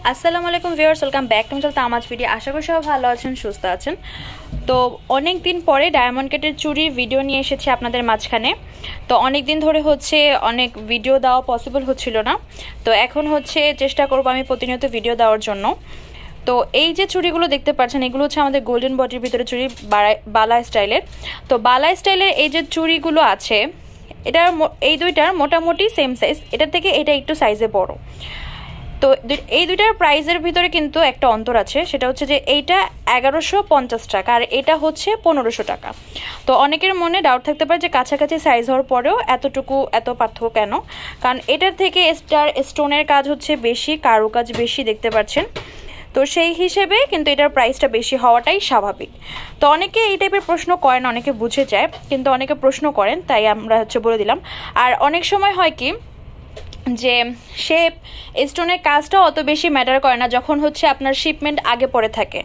আসসালামু আলাইকুম viewers, welcome back to my তামাজ ভিডিও। আশা করি সবাই ভালো আছেন, সুস্থ আছেন। তো অনেক দিন পরে ডায়মন্ড কাটের চুড়ির ভিডিও নিয়ে এসেছি আপনাদের মাঝখানে। তো অনেক দিন ধরে অনেক ভিডিও দেওয়া পসিবল হচ্ছিল না। তো এখন চেষ্টা করব আমি প্রতিনিয়ত ভিডিও দেওয়ার জন্য। তো এই যে চুড়িগুলো দেখতে পাচ্ছেন, এগুলো হচ্ছে আমাদের গোল্ডেন বডির ভিতরে চুড়ি, বালা স্টাইলের। তো বালা স্টাইলের এই যে চুড়িগুলো আছে, এই দুইটার মোটামুটি সেম সাইজ, এটার থেকে এটা একটু সাইজে বড়। তো এই দুইটার প্রাইসের ভিতরে কিন্তু একটা অন্তর আছে, সেটা হচ্ছে যে এইটা 1150 টাকা আর এটা হচ্ছে 1500 টাকা। তো অনেকের মনে ডাউট থাকতে পারে যে কাছাকাছি সাইজ হওয়ার পরেও এত পার্থক্য কেন? কারণ এটার থেকে স্টোনের কাজ হচ্ছে বেশি, কারুকাজ বেশি দেখতে পাচ্ছেন। তো সেই হিসেবে কিন্তু এটার প্রাইসটা বেশি হওয়াটাই স্বাভাবিক। তো অনেকে এই টাইপের প্রশ্ন করেন, অনেকে বুঝে যায়, কিন্তু অনেকে প্রশ্ন করেন, তাই আমরা বলে দিলাম। আর অনেক সময় হয় কি যে শেপ স্টোনের কাজটা অত বেশি ম্যাটার করে না যখন আপনার শিপমেন্ট আগে পড়ে থাকে।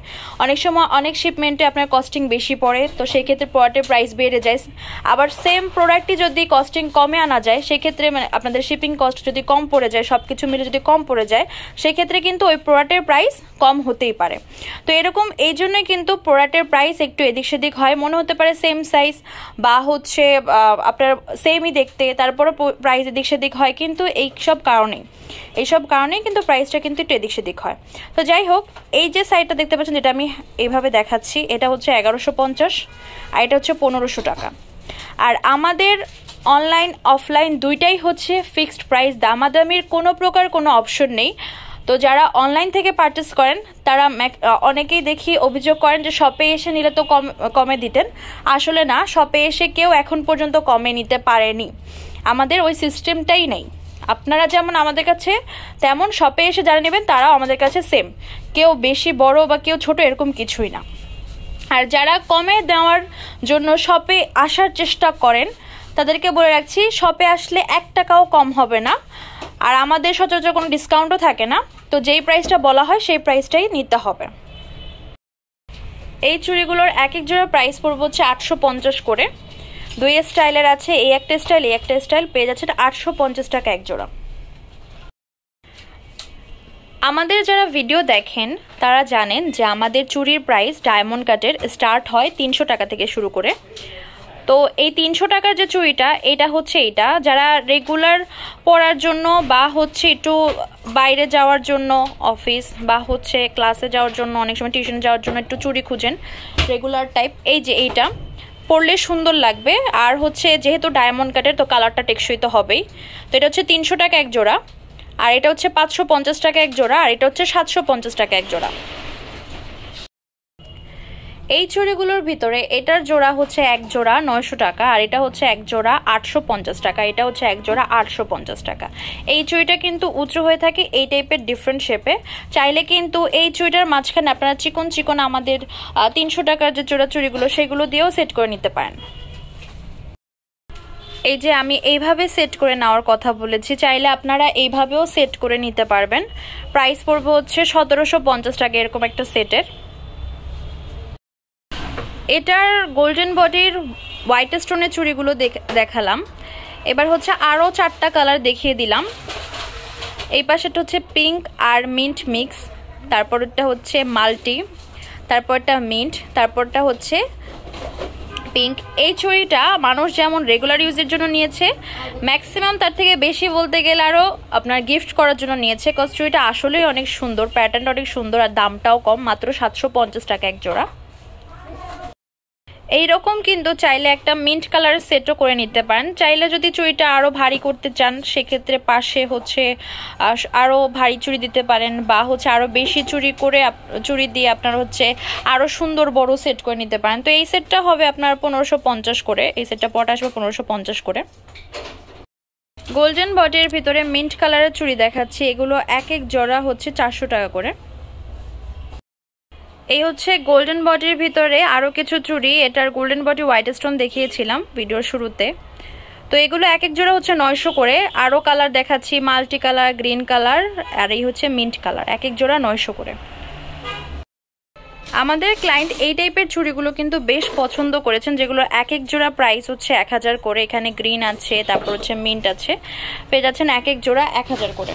অনেক সময় অনেক শিপমেন্টে আপনার কস্টিং বেশি পড়ে, তো সেই ক্ষেত্রে প্রোডাক্টের প্রাইস বেড়ে যায়। আবার সেম প্রোডাক্টটি যদি কস্টিং কমে আনা যায়, সেক্ষেত্রে আপনাদের শিপিং কস্ট যদি কম পড়ে যায়, সব কিছু মিলে যদি কম পড়ে যায়, সেক্ষেত্রে কিন্তু ওই প্রোডাক্টের প্রাইস কম হতেই পারে। তো এরকম এই জন্যই কিন্তু প্রোডাক্টের প্রাইস একটু এদিক সেদিক হয়। মনে হতে পারে সেম সাইজ বা আপনার সেমই দেখতে, তারপরে প্রাইস এদিক সেদিক হয়, কিন্তু এইসব কারণেই কিন্তু প্রাইসটা কিন্তু একটু এদিক সেদিক হয়। তো যাই হোক, এই যে সাইডটা দেখতে পাচ্ছেন, যেটা আমি এইভাবে দেখাচ্ছি, এটা হচ্ছে 1150 আর এটা হচ্ছে 1500 টাকা। আর আমাদের অনলাইন অফলাইন দুইটাই হচ্ছে ফিক্সড প্রাইস, দামাদামির কোনো প্রকার কোনো অপশন নেই। তো যারা অনলাইন থেকে পারচেস করেন তারা অনেকেই দেখি অভিযোগ করেন যে শপে এসে নিলে তো কমে দিতেন। আসলে না, শপে এসে কেউ এখন পর্যন্ত কমে নিতে পারেনি, আমাদের ওই সিস্টেমটাই নেই। আপনারা যেমন আমাদের কাছে, তেমন শপে এসে যারা নেবেন তারাও আমাদের কাছে সেম, কেউ বেশি বড় বা কেউ ছোট এরকম কিছুই না। আর যারা কমে দেওয়ার জন্য শপে আসার চেষ্টা করেন তাদেরকে বলে রাখছি, শপে আসলে 1 টাকাও কম হবে না, আর আমাদের সচরাচর কোনো ডিসকাউন্টও থাকে না। তো যেই প্রাইসটা বলা হয় সেই প্রাইসটাই নিতে হবে। এই চুড়িগুলোর এক এক জোড়া প্রাইস পড়বে হচ্ছে 850 করে। 2 স্টাইলের আছে, এই একটা স্টাইল পেয়ে যাচ্ছে 850 টাকা এক জোড়া। আমাদের যারা ভিডিও দেখেন তারা জানেন যে আমাদের চুড়ির প্রাইস ডায়মন্ড কাটের স্টার্ট হয় 300 টাকা থেকে শুরু করে। তো এই 300 টাকার যে চুড়িটা, এটা যারা রেগুলার পরার জন্য বা একটু বাইরে যাওয়ার জন্য, অফিস বা ক্লাসে যাওয়ার জন্য, অনেক সময় টিউশন যাওয়ার জন্য একটু চুড়ি খুঁজেন রেগুলার টাইপ, এই যে এইটা পরলে সুন্দর লাগবে। আর যেহেতু ডায়মন্ড কাটের, তো কালারটা টেকসই তো হবেই। তো এটা হচ্ছে 300 টাকা এক জোড়া, আর এটা হচ্ছে 550 টাকা এক জোড়া, আর এটা হচ্ছে 750 টাকা এক জোড়া। এই চুড়িগুলোর ভিতরে এটার জোড়া এক জোড়া 900 টাকা, আর এটা এক জোড়া 850 টাকা, এটা এক জোড়া 850 টাকা। এই চুড়িটা কিন্তু উঁচু হয়ে থাকে, এই টাইপের ডিফারেন্ট শেপে। চাইলে কিন্তু এই চুড়িটার মাঝখানে আপনারা চিকন আমাদের 300 টাকার যে চুড়িগুলো, সেগুলো দিয়েও সেট করে নিতে পারেন। এই যে আমি এইভাবে সেট করে নেওয়ার কথা বলেছি, চাইলে আপনারা এইভাবেও সেট করে নিতে পারবেন। প্রাইস পড়বে 1750 টাকা এরকম একটা সেটের। এটার গোল্ডেন বডির হোয়াইট স্টোনের চুড়িগুলো দেখালাম, এবার আরও 4টা কালার দেখিয়ে দিলাম। এই পাশেটা পিঙ্ক আর মিন্ট মিক্স, তারপরটা মাল্টি, তারপরটা মিন্ট, তারপরটা পিঙ্ক। এই চুড়িটা মানুষ যেমন রেগুলার ইউজের জন্য নিয়েছে, ম্যাক্সিমাম তার থেকে বেশি বলতে গেলে আরও আপনার গিফট করার জন্য নিয়েছে। কজ চুড়িটা আসলেই অনেক সুন্দর, প্যাটার্নটা অনেক সুন্দর, আর দামটাও কম, মাত্র 750 টাকা এক জোড়া। এইরকম কিন্তু চাইলে একটা মিন্ট কালার সেটও করে নিতে পারেন। চাইলে যদি চুড়িটা আরও ভারী করতে চান, সেক্ষেত্রে পাশে আরও ভারী চুড়ি দিতে পারেন, বা আরও বেশি চুড়ি দিয়ে আপনার আরও সুন্দর বড় সেট করে নিতে পারেন। তো এই সেটটা হবে আপনার 1550 করে, এই সেটটা পড়া আসবে 1550 করে। গোল্ডেন বডির ভিতরে মিন্ট কালারের চুড়ি দেখাচ্ছি, এগুলো এক এক জোড়া 400 টাকা করে। এই গোল্ডেন বডির ভিতরে আরও কিছু চুড়ি, এটার গোল্ডেন বডি হোয়াইট স্টোন দেখিয়েছিলাম ভিডিওর শুরুতে। তো এগুলো এক এক জোড়া 900 করে। আরও কালার দেখাচ্ছি, মাল্টি কালার, গ্রিন কালার, আর এই মিন্ট কালার, এক এক জোড়া 900 করে। আমাদের ক্লায়েন্ট এই টাইপের চুড়িগুলো কিন্তু বেশ পছন্দ করেছেন, যেগুলো এক এক জোড়া প্রাইস 1000 করে। এখানে গ্রিন আছে, তারপর মিন্ট আছে, পেয়ে যাচ্ছেন এক এক জোড়া 1000 করে।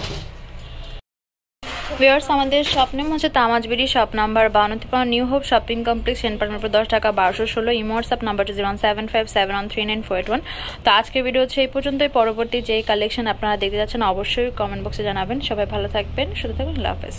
ভিউয়ার্স আমাদের শপ নেম হচ্ছে তামাজ BD, shop number 52 new hope shopping complex, centre 10 টাকা 1216, ইমো হোয়াটসঅ্যাপ নাম্বার 01757139481। তো আজকের ভিডিও হচ্ছে এই পর্যন্তই। পরবর্তী যে কালেকশন আপনারা দেখতে যাচ্ছেন অবশ্যই কমেন্ট বক্সে জানাবেন। সবাই ভালো থাকবেন, সুস্থ থাকবেন, আল্লাহ হাফেজ।